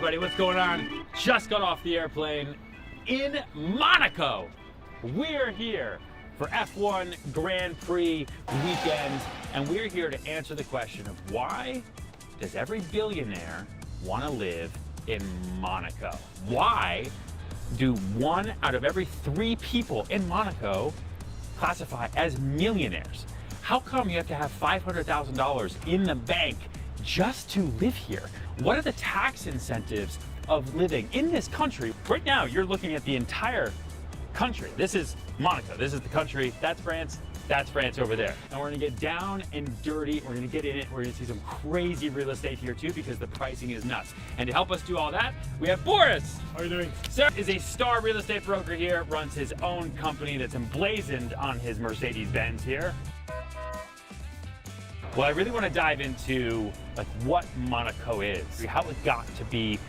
everybody, what's going on? Just got off the airplane in Monaco. We're here for F1 Grand Prix weekend, and we're here to answer the question of why does every billionaire want to live in Monaco? Why do 1 out of every 3 people in Monaco classify as millionaires? How come you have to have $500,000 in the bank just to live here? What are the tax incentives of living in this country? Right now, you're looking at the entire country. This is Monaco. This is the country. That's France over there. And we're gonna get down and dirty. We're gonna get in it. We're gonna see some crazy real estate here too, because the pricing is nuts. And to help us do all that, we have Boris. How are you doing? Sir is a star real estate broker here, runs his own company that's emblazoned on his Mercedes-Benz here. Well, I really want to dive into like what Monaco is, how it got to be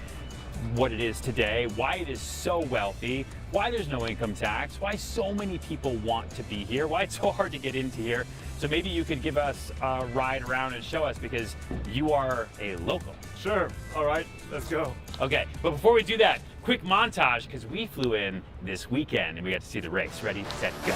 what it is today, why it is so wealthy, why there's no income tax, why so many people want to be here, why it's so hard to get into here. So maybe you could give us a ride around and show us, because you are a local. Sure. All right, let's go. Okay, but before we do that, quick montage, because we flew in this weekend and we got to see the race. Ready, set, go.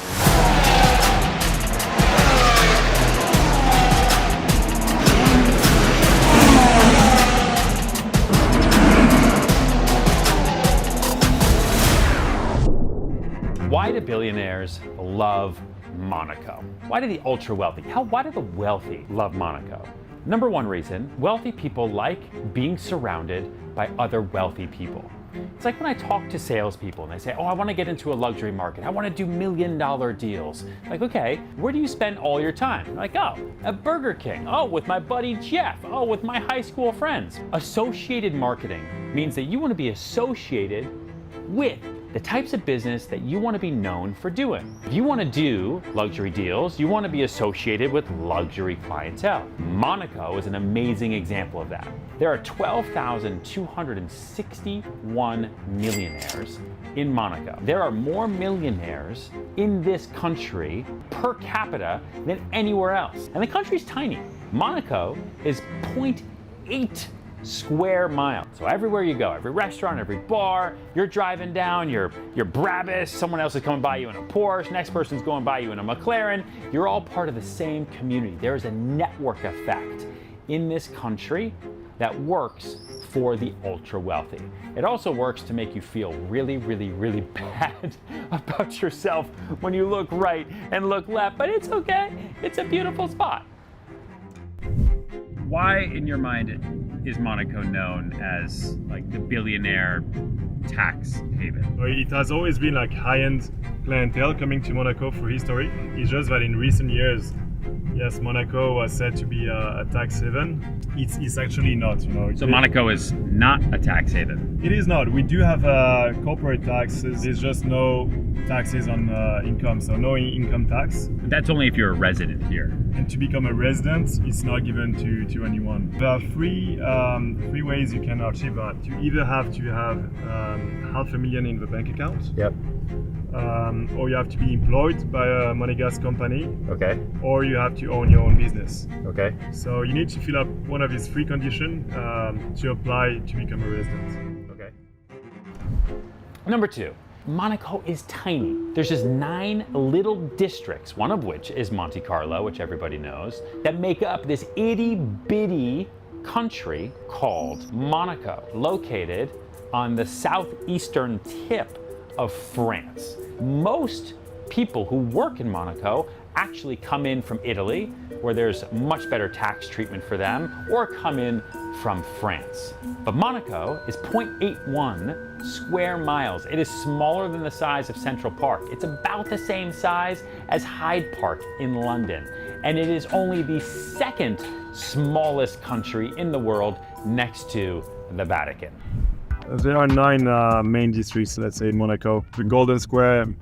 Why do billionaires love Monaco? Why do the ultra wealthy? Why do the wealthy love Monaco? Number one reason, wealthy people like being surrounded by other wealthy people. It's like when I talk to salespeople and they say, oh, I want to get into a luxury market. I want to do $1 million deals. Like, okay, where do you spend all your time? I'm like, oh, at Burger King. Oh, with my buddy Jeff. Oh, with my high school friends. Associated marketing means that you want to be associated with the types of business that you want to be known for doing. If you want to do luxury deals, you want to be associated with luxury clientele. Monaco is an amazing example of that. There are 12,261 millionaires in Monaco. There are more millionaires in this country per capita than anywhere else. And the country's tiny. Monaco is 0.8 square miles. So everywhere you go, every restaurant, every bar, you're driving down, you're Brabus, someone else is coming by you in a Porsche, next person's going by you in a McLaren, you're all part of the same community. There is a network effect in this country that works for the ultra wealthy. It also works to make you feel really, really, really bad about yourself when you look right and look left, but it's okay. It's a beautiful spot. Why, in your mind, is Monaco known as like the billionaire tax haven? It has always been like high-end clientele coming to Monaco for history. It's just that in recent years, yes, Monaco was said to be a tax haven. It's actually not, you know. So Monaco is not a tax haven? It is not. We do have corporate taxes. There's just no taxes on income, so no income tax. That's only if you're a resident here. And to become a resident, it's not given to anyone. There are three ways you can achieve that. You either have to have $500,000 in the bank account. Yep. Or you have to be employed by a Monégasque company. Okay. Or you have to own your own business. Okay. So you need to fill up one of these 3 conditions to apply to become a resident. Okay. Number 2. Monaco is tiny. There's just 9 little districts, one of which is Monte Carlo, which everybody knows, that make up this itty-bitty country called Monaco, located on the southeastern tip of France. Most people who work in Monaco actually come in from Italy, where there's much better tax treatment for them, or come in from France. But Monaco is 0.81 square miles. It is smaller than the size of Central Park. It's about the same size as Hyde Park in London. And it is only the 2nd smallest country in the world next to the Vatican. There are 9 main districts, let's say, in Monaco. The Golden Square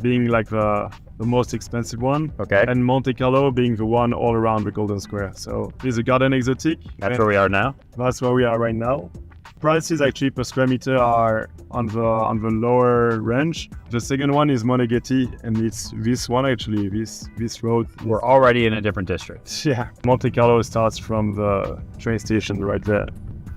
being like the most expensive one. Okay. And Monte Carlo being the one all around the Golden Square. So this is a garden exotic. That's where we are now? That's where we are right now. Prices actually per square meter are on the lower range. The second one is Mùnegu, and it's this one actually, this road. We're already in a different district. Yeah. Monte Carlo starts from the train station right there.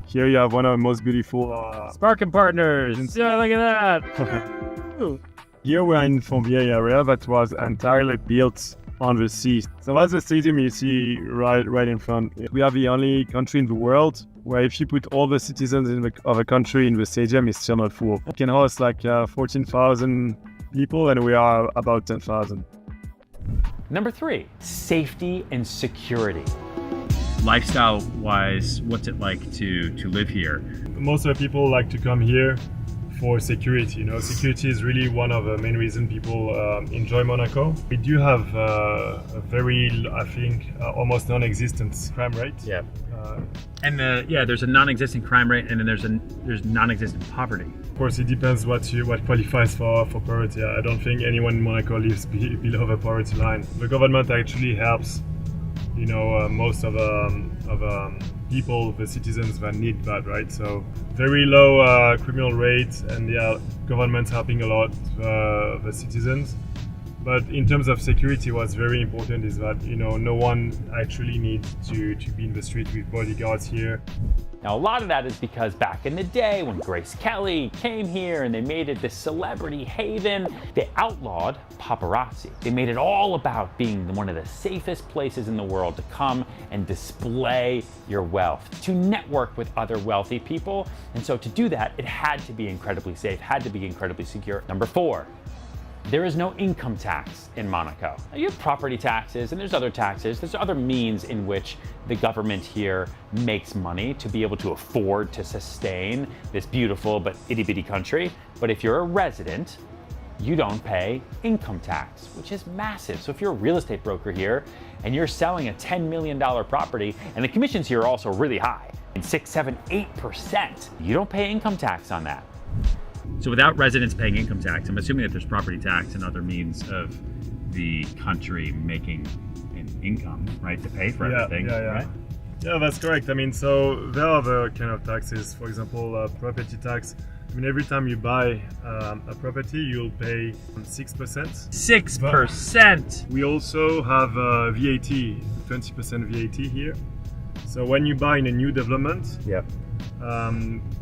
Here you have one of the most beautiful Sparking partners. Yeah, look at that. Here we're in Fontvieille area that was entirely built on the sea. So that's the stadium you see right in front. We are the only country in the world where if you put all the citizens of a country in the stadium, it's still not full. It can host like 14,000 people and we are about 10,000. Number 3, safety and security. Lifestyle-wise, what's it like to live here? Most of the people like to come here for security. You know, security is really one of the main reasons people enjoy Monaco. We do have a very, I think, almost non-existent crime rate. Yeah. And there's a non-existent crime rate, and then there's non-existent poverty. Of course, it depends what qualifies for poverty. I don't think anyone in Monaco lives below the poverty line. The government actually helps, you know, most of people, the citizens that need that, right? So very low criminal rate, and government's helping a lot the citizens. But in terms of security, what's very important is that, you know, no one actually needs to be in the street with bodyguards here. Now, a lot of that is because back in the day when Grace Kelly came here and they made it this celebrity haven, they outlawed paparazzi. They made it all about being one of the safest places in the world to come and display your wealth, to network with other wealthy people. And so to do that, it had to be incredibly safe, had to be incredibly secure. Number 4. There is no income tax in Monaco. Now, you have property taxes and there's other taxes. There's other means in which the government here makes money to be able to afford to sustain this beautiful but itty-bitty country. But if you're a resident, you don't pay income tax, which is massive. So if you're a real estate broker here and you're selling a $10 million property, and the commissions here are also really high, 6, 7, 8%, you don't pay income tax on that. So without residents paying income tax, I'm assuming that there's property tax and other means of the country making an income, right, to pay for everything, right? Yeah, that's correct. I mean, so there are other kind of taxes. For example, property tax. I mean, every time you buy a property, you'll pay 6%. 6%! We also have VAT, 20% VAT here. So when you buy in a new development,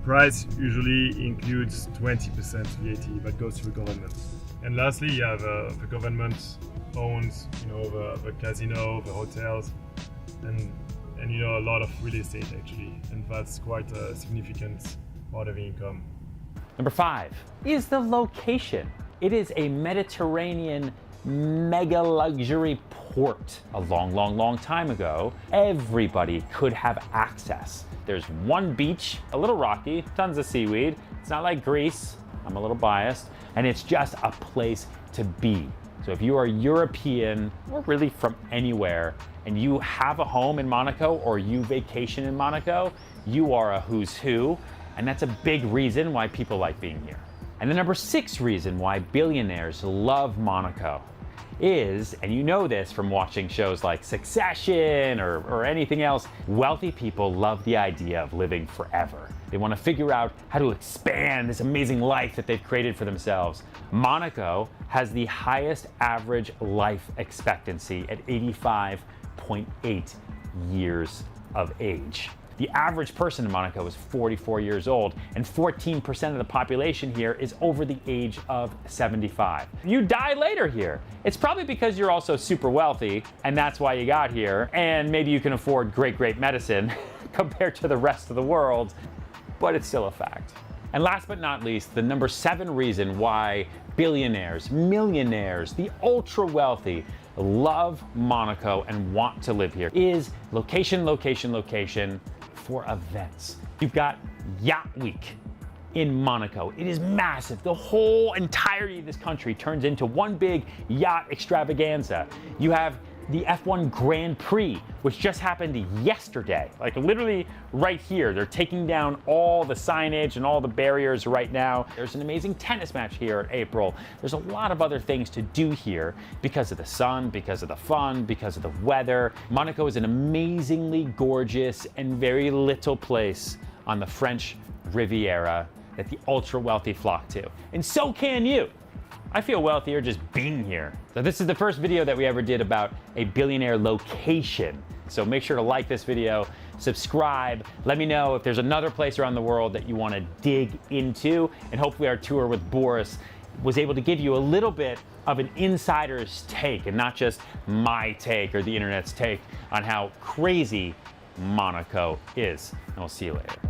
price usually includes 20% VAT that goes to the government. And lastly, you have the government owns, you know, the casino, the hotels, and you know, a lot of real estate actually, and that's quite a significant part of the income. Number 5 is the location. It is a Mediterranean mega luxury port. A long time ago, everybody could have access. There's one beach, a little rocky, tons of seaweed. It's not like Greece, I'm a little biased, and it's just a place to be. So if you are European or really from anywhere and you have a home in Monaco or you vacation in Monaco, you are a who's who, and that's a big reason why people like being here. And the number 6 reason why billionaires love Monaco is, and you know this from watching shows like Succession or anything else, wealthy people love the idea of living forever. They want to figure out how to expand this amazing life that they've created for themselves. Monaco has the highest average life expectancy at 85.8 years of age. The average person in Monaco is 44 years old, and 14% of the population here is over the age of 75. You die later here. It's probably because you're also super wealthy, and that's why you got here, and maybe you can afford great medicine compared to the rest of the world, but it's still a fact. And last but not least, the number 7 reason why billionaires, millionaires, the ultra wealthy love Monaco and want to live here is location for events. You've got Yacht Week in Monaco. It is massive. The whole entirety of this country turns into one big yacht extravaganza. You have the F1 Grand Prix, which just happened yesterday, like literally right here. They're taking down all the signage and all the barriers right now. There's an amazing tennis match here in April. There's a lot of other things to do here because of the sun, because of the fun, because of the weather. Monaco is an amazingly gorgeous and very little place on the French Riviera that the ultra wealthy flock to. And so can you. I feel wealthier just being here. So this is the first video that we ever did about a billionaire location. So make sure to like this video, subscribe, let me know if there's another place around the world that you want to dig into, and hopefully our tour with Boris was able to give you a little bit of an insider's take and not just my take or the internet's take on how crazy Monaco is. And we'll see you later.